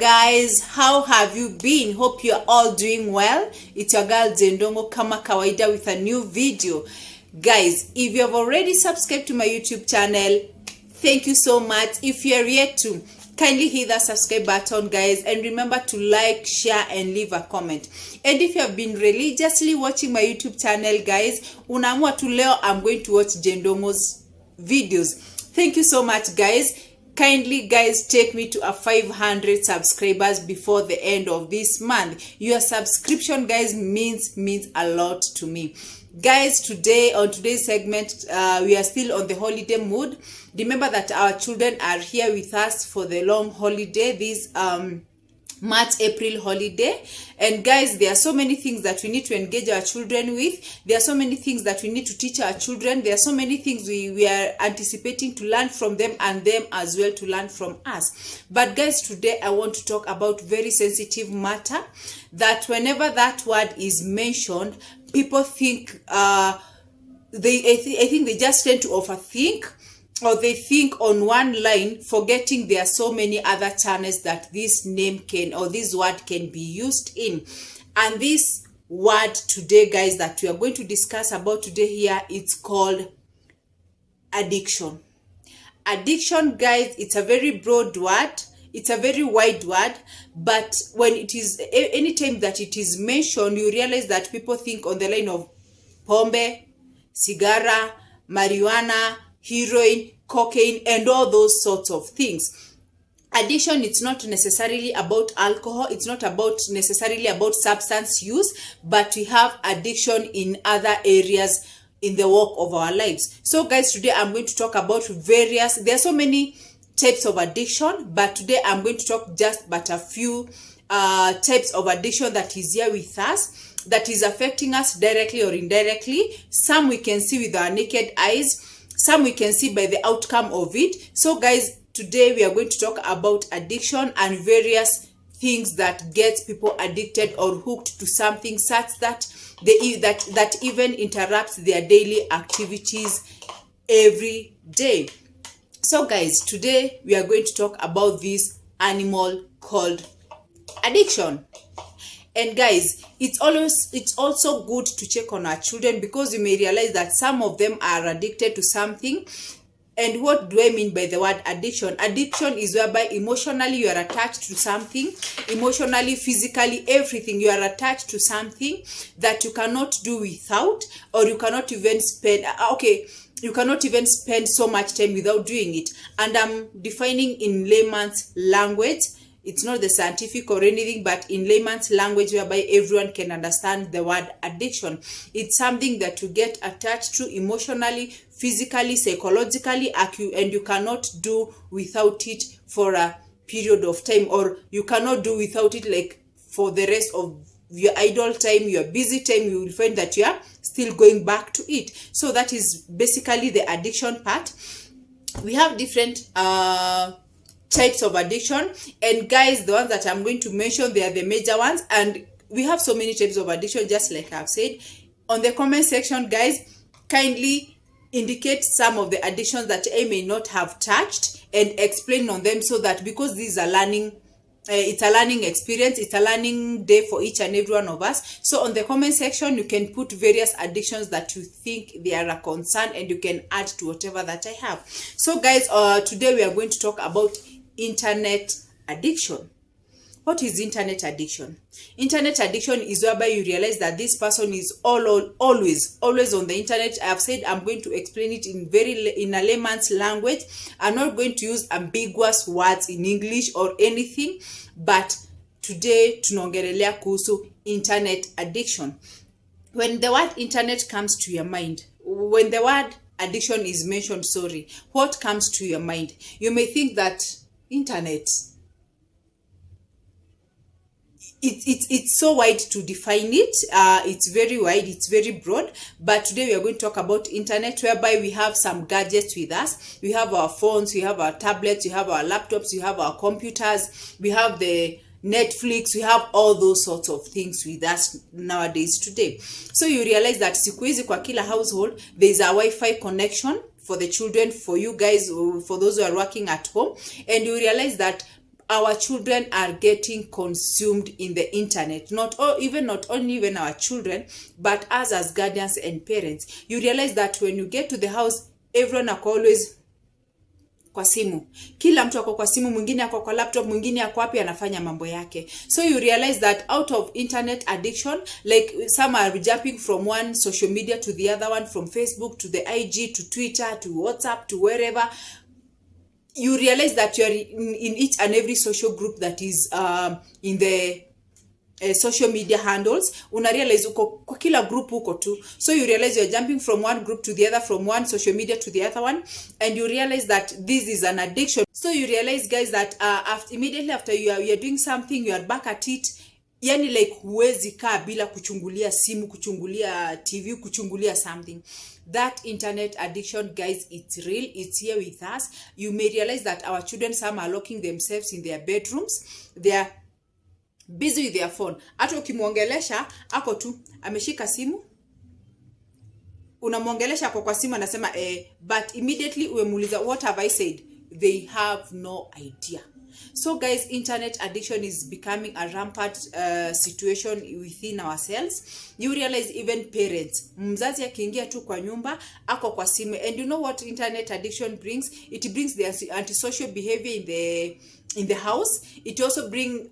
Guys, how have you been? Hope you're all doing well. It's your girl Ndungu kama kawaida with a new video. Guys, if you have already subscribed to my YouTube channel, thank you so much. If you're yet to, kindly hit that subscribe button, guys, and remember to like, share, and leave a comment. And if you have been religiously watching my YouTube channel, guys, unaamua tu leo I'm going to watch Ndungu's videos. Thank you so much, guys. Kindly, guys, take me to a 500 subscribers before the end of this month. Your subscription, guys, means a lot to me. Guys, today on today's segment, we are still on the holiday mood. Remember that our children are here with us for the long holiday, this March-April holiday. And guys, there are so many things that we need to engage our children with. There are so many things that we need to teach our children. There are so many things we are anticipating to learn from them, and them as well to learn from us. But guys, today I want to talk about very sensitive matter, that whenever that word is mentioned, people think I think they just tend to overthink, or they think on one line, forgetting there are so many other channels that this name can, or this word can be used in. And this word today, guys, that we are going to discuss about today here, it's called addiction. Addiction, guys, it's a very broad word. It's a very wide word, but when it is, anytime that it is mentioned, you realize that people think on the line of pombe, cigara, marijuana, heroin, cocaine, and all those sorts of things. Addiction, it's not necessarily about alcohol. It's not necessarily about substance use, but we have addiction in other areas in the walk of our lives. So guys, today I'm going to talk about various, there are so many types of addiction, but today I'm going to talk just but a few types of addiction that is here with us, that is affecting us directly or indirectly. Some we can see with our naked eyes, some we can see by the outcome of it. So guys, today we are going to talk about addiction and various things that gets people addicted or hooked to something such that that even interrupts their daily activities every day. So guys, today we are going to talk about this animal called addiction. And guys, it's also good to check on our children, because you may realize that some of them are addicted to something. And what do I mean by the word addiction? Addiction is whereby emotionally you are attached to something, emotionally, physically, everything. You are attached to something that you cannot do without, or you cannot even spend, you cannot even spend so much time without doing it. And I'm defining in layman's language. It's not the scientific or anything, but in layman's language whereby everyone can understand the word addiction. It's something that you get attached to emotionally, physically, psychologically, and you cannot do without it for a period of time, or you cannot do without it like for the rest of your idle time, your busy time. You will find that you are still going back to it. So that is basically the addiction part. We have different types of addiction, and guys, the ones that I'm going to mention, they are the major ones, and we have so many types of addiction, just like I've said. On the comment section, guys, kindly indicate some of the addictions that I may not have touched and explain on them, so that, because these are learning, it's a learning experience, it's a learning day for each and every one of us. So on the comment section, you can put various addictions that you think they are a concern, and you can add to whatever that I have. So guys, today we are going to talk about internet addiction. What is internet addiction? Internet addiction is whereby you realize that this person is always on the internet. I have said I'm going to explain it in a layman's language. I'm not going to use ambiguous words in English or anything, but today tunaongelelea kuhusu internet addiction. When the word internet comes to your mind, when the word addiction is mentioned, what comes to your mind? You may think that internet, it's so wide to define it. It's very wide, it's very broad, but today we are going to talk about internet, whereby we have some gadgets with us. We have our phones, we have our tablets, we have our laptops, we have our computers, we have the Netflix, we have all those sorts of things with us nowadays today. So you realize that siku hizi kwa kila household there is a Wi-Fi connection for the children, for you guys, for those who are working at home, and you realize that our children are getting consumed in the internet. Not only even our children, but us as guardians and parents. You realize that when you get to the house, everyone are always kwa simu. Kila mtu ako kwa simu, mwingine ako kwa laptop, mwingine ako wapi anafanya mambo yake. So you realize that out of internet addiction, like some are jumping from one social media to the other one, from Facebook to the IG to Twitter to WhatsApp to wherever. You realize that you are in each and every social group that is in the social media handles. Una realize uko kwa kila group uko tu. So you realize you're jumping from one group to the other, from one social media to the other one, and you realize that this is an addiction. So you realize, guys, that immediately after you are doing something, you are back at it. Yani like huwezi kaa bila kuchungulia simu, kuchungulia TV, kuchungulia something. That internet addiction, guys, it's real. It's here with us. You may realize that our children, some are locking themselves in their bedrooms. They are busy with their phone. Hata ukimwongelesha ako tu ameshika simu, unamwongelesha kwa simu anasema but immediately umemuuliza what have I said, they have no idea. So guys, internet addiction is becoming a rampant situation within ourselves. You realize even parents, mzazi akiingia tu kwa nyumba ako kwa simu. And you know what internet addiction brings? It brings the antisocial behavior in the house. It also brings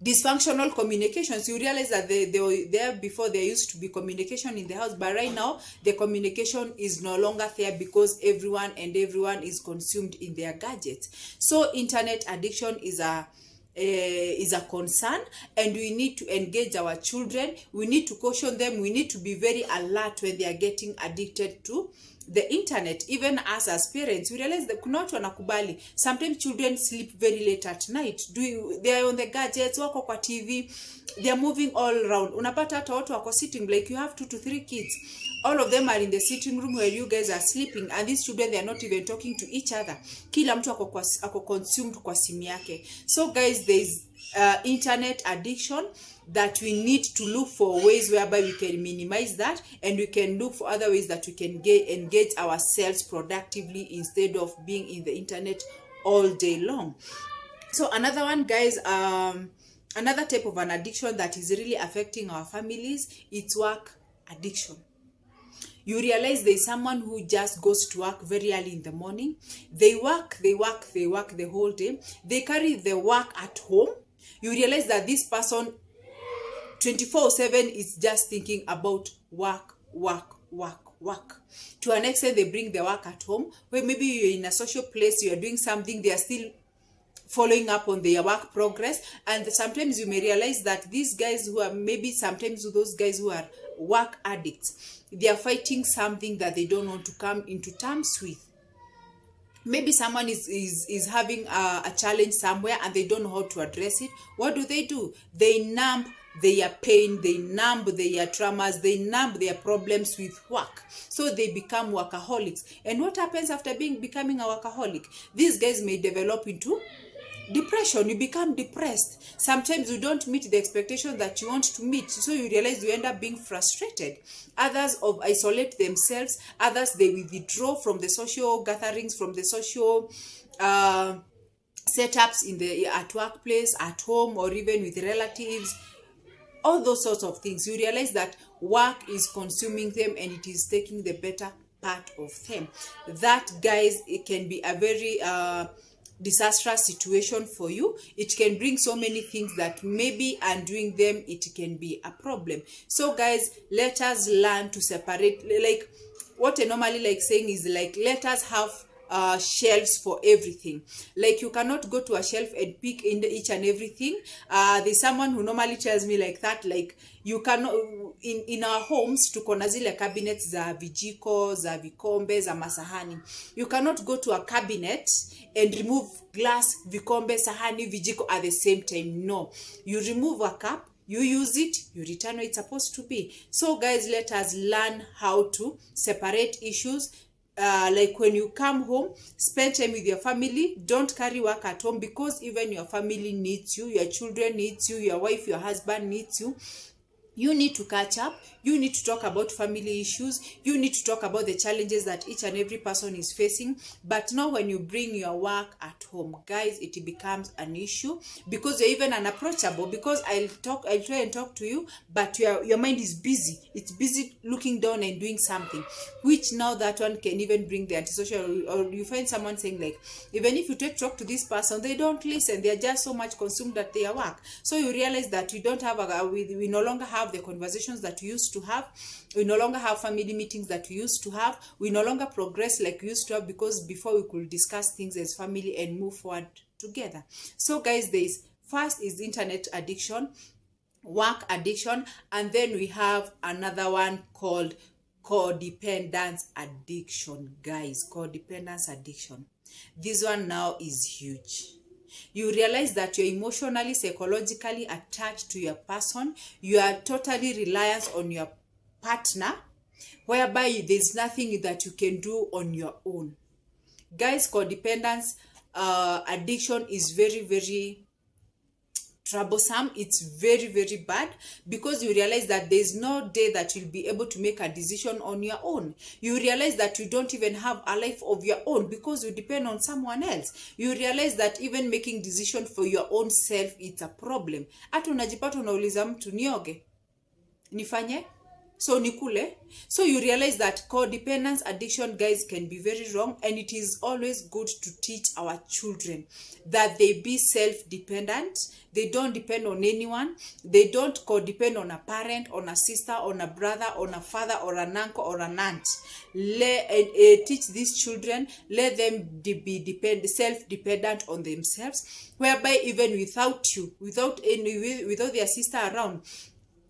dysfunctional communications. You realize that there before there used to be communication in the house, but right now the communication is no longer there because everyone is consumed in their gadgets. So internet addiction is a concern, and we need to engage our children. We need to caution them. We need to be very alert when they are getting addicted to the internet. Even us as parents, we realize that kuna watu wanakubali. Sometimes children sleep very late at night. They are on the gadgets, wako kwa TV, they are moving all around. Unapata hata watu wako sitting, like you have 2 to 3 kids. All of them are in the sitting room where you guys are sleeping, and these children, they are not even talking to each other. Kila mtu ako consumed kwa simu yake. So guys, there is internet addiction that we need to look for ways whereby we can minimize that, and we can look for other ways that we can engage ourselves productively instead of being in the internet all day long. So another one, guys, another type of an addiction that is really affecting our families, it's work addiction. You realize there's someone who just goes to work very early in the morning. They work the whole day. They carry the work at home. You realize that this person 24/7 is just thinking about work. To an extent, they bring the work at home, where maybe you're in a social place, you are doing something, they are still following up on their work progress. And sometimes you may realize that these guys who are, maybe sometimes those guys who are work addicts, they are fighting something that they don't want to come into terms with. Maybe someone is having a challenge somewhere and they don't know how to address it. What do? They numb their pain, they numb their traumas, they numb their problems with work. So they become workaholics. And what happens after becoming a workaholic? These guys may develop into depression. You become depressed. Sometimes you don't meet the expectation that you want to meet. So you realize you end up being frustrated. Others isolate themselves. Others, they withdraw from the social gatherings, from the social setups at workplace, at home, or even with relatives. All those sorts of things. You realize that work is consuming them and it is taking the better part of them. That, guys, it can be a very disastrous situation for you. It can bring so many things that maybe undoing them, it can be a problem. So guys, let us learn to separate. Like what I normally like saying is, like, let us have shelves for everything. Like you cannot go to a shelf and pick in each and everything. There's someone who normally tells me like that, like you cannot, in our homes tuko na zile cabinets za vijiko, za vikombe, za masahani. You cannot go to a cabinet and remove glass, vikombe, sahani, vijiko at the same time. No, you remove a cup, you use it, you return where it's supposed to be. So guys, let us learn how to separate issues. Like when you come home, spend time with your family. Don't carry work at home, because even your family needs you, your children needs you, your wife, your husband needs you. You need to catch up. You need to talk about family issues. You need to talk about the challenges that each and every person is facing. But now when you bring your work at home, guys, it becomes an issue because you're even unapproachable, because I'll try and talk to you, but your mind is busy. It's busy looking down and doing something, which now that one can even bring the antisocial. Or you find someone saying like, even if you talk to this person, they don't listen. They're just so much consumed at their work. So you realize that we don't have we no longer have the conversations that we used to have. We no longer have family meetings that we used to have. We no longer progress like we used to have, because before we could discuss things as family and move forward together. So guys, first is internet addiction, work addiction, and then we have another one called codependence addiction. Guys, codependence addiction, this one now is huge. You realize that you're emotionally, psychologically attached to your person. You are totally reliant on your partner, whereby there's nothing that you can do on your own. Guys, codependence addiction is very, very troublesome. It's very, very bad, because you realize that there's no day that you'll be able to make a decision on your own. You realize that you don't even have a life of your own because you depend on someone else. You realize that even making decision for your own self, it's a problem. Hata unajipata unauliza mtu nioge, nifanye, so nikule. So you realize that codependence addiction, guys, can be very wrong, and it is always good to teach our children that they be self-dependent. They don't depend on anyone. They don't codepend on a parent, on a sister, on a brother, on a father, or an uncle, or an aunt. Teach these children, let them be self-dependent on themselves, whereby even without you, without their sister around,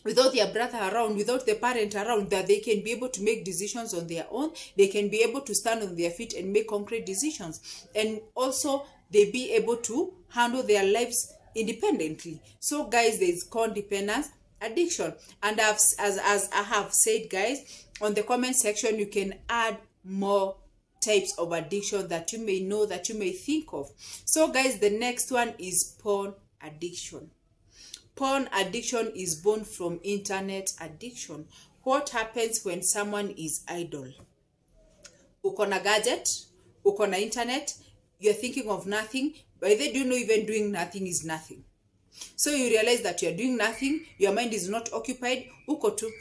without their brother around, without the parent around, that they can be able to make decisions on their own. They can be able to stand on their feet and make concrete decisions, and also they be able to handle their lives independently. So guys, there is codependence addiction, and as I have said, guys, on the comment section you can add more types of addiction that you may know, that you may think of. So guys, the next one is porn addiction. Porn addiction is born from internet addiction. What happens when someone is idle? Uko na gadget, uko na internet, you're thinking of nothing. By the do you know even doing nothing is nothing? So you realize that you're doing nothing, your mind is not occupied, uko tu.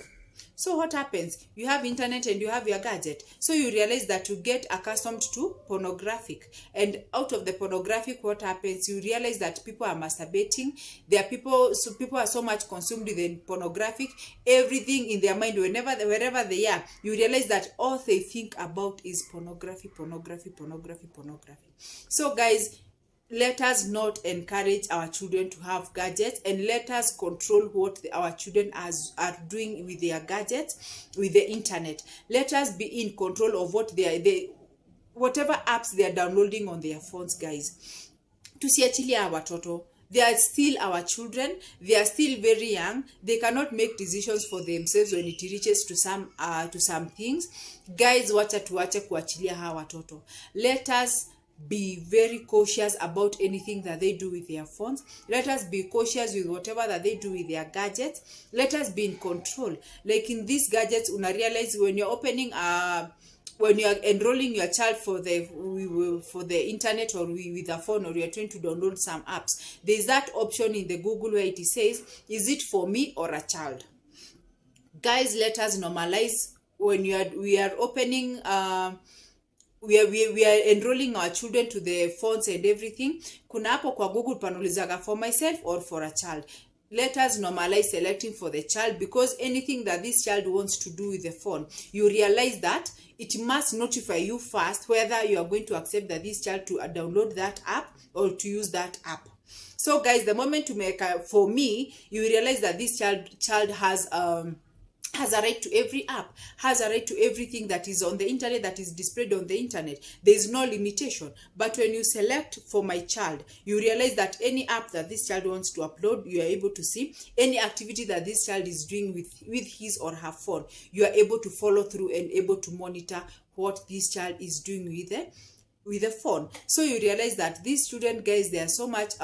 So what happens? You have internet and you have your gadget. So you realize that you get accustomed to pornographic. And out of the pornographic, what happens? You realize that people are masturbating. There are people are so much consumed with the pornographic. Everything in their mind, wherever they are, you realize that all they think about is pornography. So guys, let us not encourage our children to have gadgets, and let us control what our children are doing with their gadgets, with the internet. Let us be in control of what whatever apps they are downloading on their phones, guys. Tusiachilia our watoto. They are still our children. They are still very young. They cannot make decisions for themselves when it reaches to some things. Guys, wacha tuache kuachilia hawa watoto. Let us be very cautious about anything that they do with their phones. Let us be cautious with whatever that they do with their gadgets. Let us be in control. Like in these gadgets, una realize when you're opening when you are enrolling your child for the internet or with a phone, or you are trying to download some apps, there is that option in the Google where it says, is it for me or a child? Guys, let us normalize when we are opening we are enrolling our children to the phones and everything. Kuna hapo kwa Google panaulizaga for myself or for a child. Let us normalize selecting for the child, because anything that this child wants to do with the phone, you realize that it must notify you first whether you are going to accept that this child to download that app or to use that app. So guys, the moment to make for me, you realize that this child has a right to every app, has a right to everything that is on the internet, that is displayed on the internet. There is no limitation. But when you select for my child, you realize that any app that this child wants to upload, you are able to see. Any activity that this child is doing with his or her phone, you are able to follow through and able to monitor what this child is doing with the phone. So you realize that these student guys, they are so much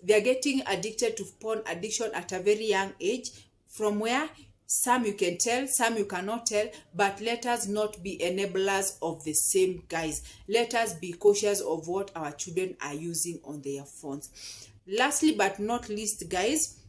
they are getting addicted to porn addiction at a very young age. from where some you can tell, some you cannot tell, but let us not be enablers of the same, guys. Let us be cautious of what our children are using on their phones. Lastly but not least, guys,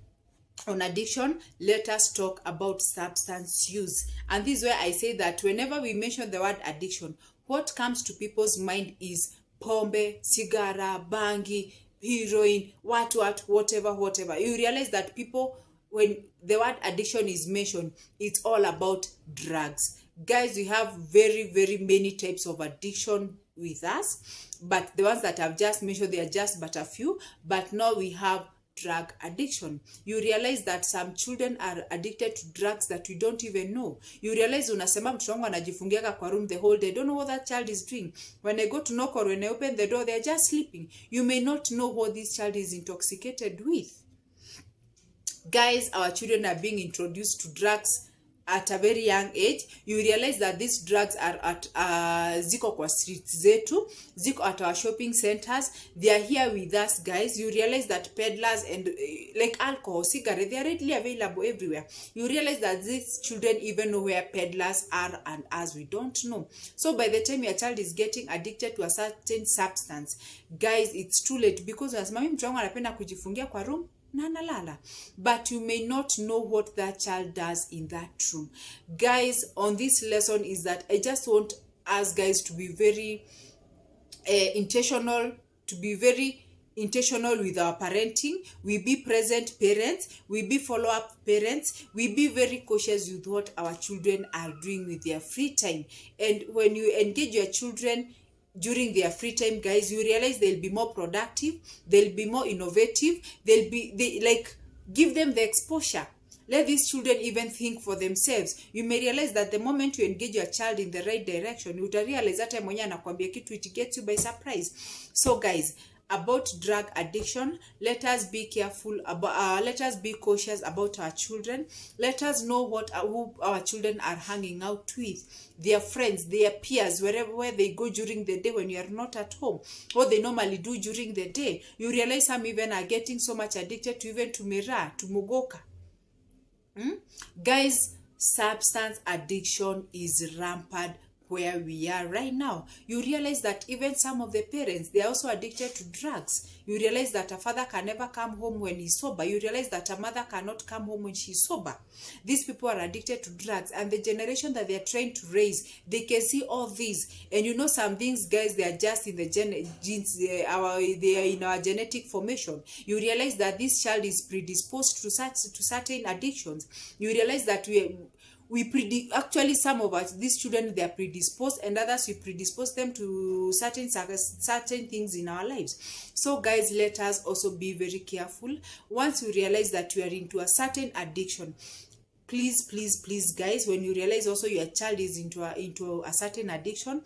on addiction, let us talk about substance use. And this is where I say that whenever we mention the word addiction, what comes to people's mind is pombe, cigara, bangi, heroin, whatever. You realize that people, when the word addiction is mentioned, it's all about drugs. Guys, we have very many types of addiction with us, but the ones that I've just mentioned, they are just but a few. But now we have drug addiction. You realize that some children are addicted to drugs that we don't even know. You realize unasema mtoto wangu anajifungiaka kwa room the whole day. Don't know what that child is doing. When I go to knock or when I open the door, they're just sleeping. You may not know what this child is intoxicated with. Guys, our children are being introduced to drugs at a very young age. You realize that these drugs are at ziko kwa streets zetu, ziko at our shopping centers. They are here with us, guys. You realize that peddlers and like alcohol, cigarette, they are readily available everywhere. You realize that these children even know where peddlers are, and as we don't know. So by the time your child is getting addicted to a certain substance, guys, it's too late, because as mami mtu wangu anapenda kujifungia kwa room nanalala, but you may not know what that child does in that room. Guys, on this lesson is that I just want us guys to be very intentional with our parenting. We be present parents, we be follow-up parents, we be very cautious with what our children are doing with their free time. And when you engage your children during their free time, guys, you realize they'll be more productive, they'll be more innovative, give them the exposure. Let these children even think for themselves. You may realize that the moment you engage your child in the right direction, you will realize that mwenye anakuambia kitu, it gets you by surprise. So guys, about drug addiction, let us be careful about let us be cautious about our children. Let us know who our children are hanging out with, their friends, their peers, where they go during the day when you are not at home, what they normally do during the day. You realize some even are getting so much addicted to even to miraa, to mugoka. Guys, substance addiction is rampant where we are right now. You realize that even some of the parents, they are also addicted to drugs. You realize that a father can never come home when he's sober. You realize that a mother cannot come home when she's sober. These people are addicted to drugs, and the generation that they're trying to raise, they can see all these. And you know some things, guys, they are just in the genes, they are in our genetic formation. You realize that this child is predisposed to certain addictions. You realize that actually some of us, these children, they are predisposed, and others we predispose them to certain things in our lives. So guys, let us also be very careful. Once you realize that you are into a certain addiction, please guys, when you realize also your child is into a certain addiction,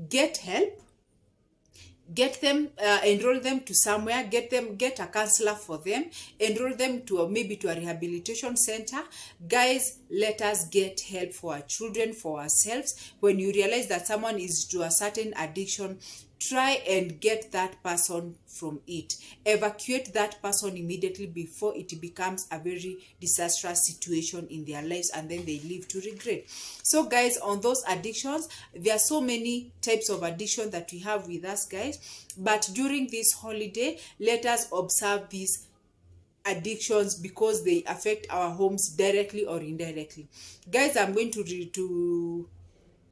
get help. Get them, enroll them to somewhere, get a counselor for them, enroll them to maybe to a rehabilitation center. Guys, let us get help for our children, for ourselves. When you realize that someone is to a certain addiction, try and get that person from it. Evacuate that person immediately before it becomes a very disastrous situation in their lives, and then they live to regret. So guys, on those addictions, there are so many types of addiction that we have with us, guys. But during this holiday, let us observe these addictions, because they affect our homes directly or indirectly. Guys, I'm going to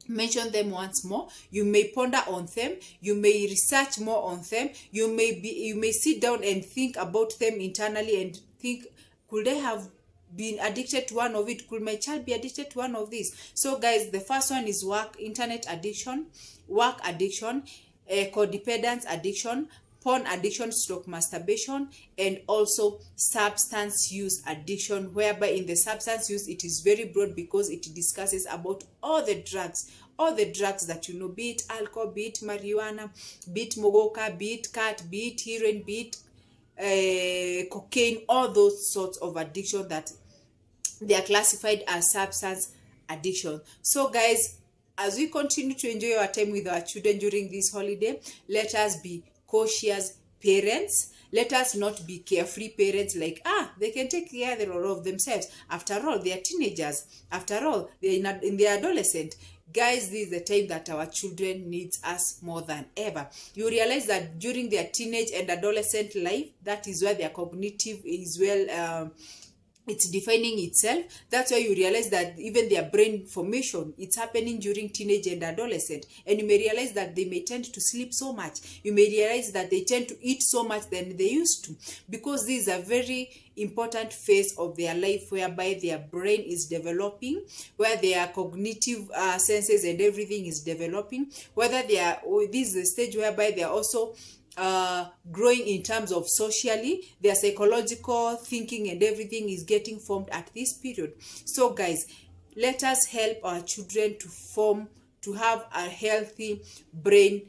mention them once more. You may ponder on them, you may research more on them, you may sit down and think about them internally and think, could I have been addicted to one of it? Could my child be addicted to one of these? So guys, the first one is internet addiction, work addiction, codependence addiction, porn addiction / masturbation, and also substance use addiction, whereby in the substance use it is very broad, because it discusses about all the drugs that you know, be it alcohol, be it marijuana, be it mogoka, be it cat, be it heroin, be it cocaine, all those sorts of addiction that they are classified as substance addiction. So guys, as we continue to enjoy our time with our children during this holiday, let us be cautious parents. Let us not be carefree parents like, they can take care of themselves. After all, they are teenagers. After all, they're in their adolescent. Guys, this is the time that our children needs us more than ever. You realize that during their teenage and adolescent life, that is where their cognitive is it's defining itself. That's why you realize that even their brain formation, it's happening during teenage and adolescent. And you may realize that they may tend to sleep so much. You may realize that they tend to eat so much than they used to, because this is a very important phase of their life whereby their brain is developing, where their cognitive senses and everything is developing, whether they are, this is the stage whereby they are also growing in terms of socially, their psychological thinking and everything is getting formed at this period. So guys, let us help our children to have a healthy brain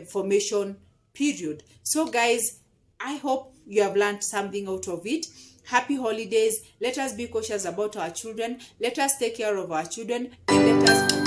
formation period. So guys, I hope you have learned something out of it. Happy holidays. Let us be cautious about our children. Let us take care of our children, and let us